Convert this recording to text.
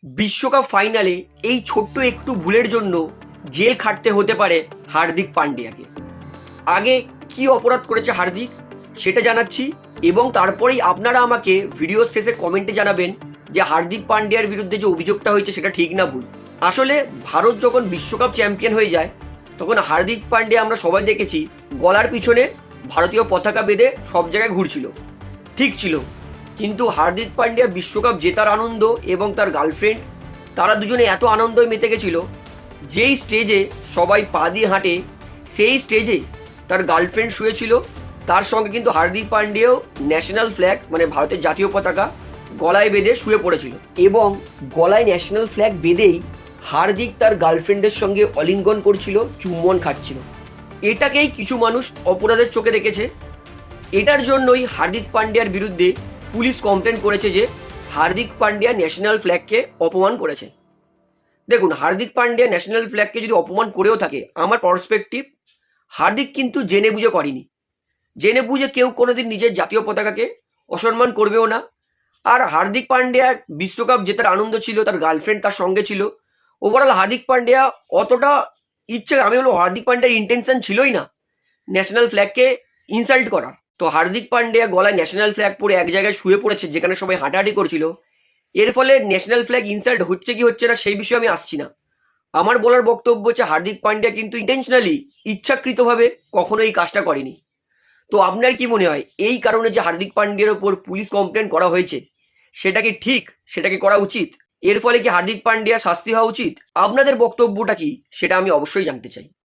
বিশ্বকাপ ফাইনালে এই ছোট্ট একটু ভুলের জন্য জেল খাটতে হতে পারে হার্দিক পান্ডিয়াকে। আগে কি অপরাধ করেছে হার্দিক সেটা জানাচ্ছি, এবং তারপরেই আপনারা আমাকে ভিডিওর শেষে কমেন্টে জানাবেন যে হার্দিক পান্ডিয়ার বিরুদ্ধে যে অভিযোগটা হয়েছে সেটা ঠিক না ভুল। আসলে ভারত যখন বিশ্বকাপ চ্যাম্পিয়ন হয়ে যায় তখন হার্দিক পান্ডিয়া আমরা সবাই দেখেছি গলার পিছনে ভারতীয় পতাকা বেঁধে সব জায়গায় ঘুরছিল, ঠিক ছিল। কিন্তু হার্দিক পান্ডিয়া বিশ্বকাপ জেতার আনন্দ এবং তার গার্লফ্রেন্ড, তারা দুজনে এত আনন্দই মেতে গেছিল, যেই স্টেজে সবাই পা দিয়ে হাঁটে সেই স্টেজে তার গার্লফ্রেন্ড শুয়েছিল, তার সঙ্গে কিন্তু হার্দিক পান্ডিয়াও ন্যাশনাল ফ্ল্যাগ মানে ভারতের জাতীয় পতাকা গলায় বেঁধে শুয়ে পড়েছিল, এবং গলায় ন্যাশনাল ফ্ল্যাগ বেঁধেই হার্দিক তার গার্লফ্রেন্ডের সঙ্গে অলিঙ্গন করছিল, চুম্বন খাচ্ছিল। এটাকেই কিছু মানুষ অপরাধের চোখে দেখেছে। এটার জন্যই হার্দিক পান্ডিয়ার বিরুদ্ধে পুলিশ কমপ্লেন করেছে যে হার্দিক পান্ডিয়া ন্যাশনাল ফ্ল্যাগকে অপমান করেছে। দেখুন, হার্দিক পান্ডিয়া ন্যাশনাল ফ্ল্যাগকে যদি অপমান করেও থাকে, আমার পার্সপেক্টিভ হার্দিক কিন্তু জেনে বুঝে করেনি। জেনে বুঝে কেউ কোনোদিন নিজের জাতীয় পতাকাকে অসম্মান করবেও না। আর হার্দিক পান্ডিয়া বিশ্বকাপ জেতার আনন্দ ছিল, তার গার্লফ্রেন্ড তার সঙ্গে ছিল। ওভারঅল হার্দিক পান্ডিয়া অতটা ইচ্ছে, আমি বলবো হার্দিক পান্ডিয়ার ইন্টেনশন ছিলই না ন্যাশনাল ফ্ল্যাগকে ইনসাল্ট করা। তো হার্দিক পান্ডিয়া গলায় ন্যাশনাল ফ্ল্যাগ পরে এক জায়গায় শুয়ে পড়েছে যেখানে সবাই হাঁটাহাঁটি করছিল। এর ফলে ন্যাশনাল ফ্ল্যাগ ইনসাল্ট হচ্ছে কি হচ্ছে না সেই বিষয়ে আমি আসছি না। আমার বলার বক্তব্য হচ্ছে হার্দিক পান্ডিয়া কিন্তু ইন্টেনশনালি, ইচ্ছাকৃতভাবে কখনো এই কাজটা করেনি। তো আপনার কি মনে হয় এই কারণে যে হার্দিক পান্ডিয়ার ওপর পুলিশ কমপ্লেন করা হয়েছে সেটা কি ঠিক, সেটা কি করা উচিত? এর ফলে কি হার্দিক পান্ডিয়া শাস্তি হওয়া উচিত? আপনাদের বক্তব্যটা কি সেটা আমি অবশ্যই জানতে চাই।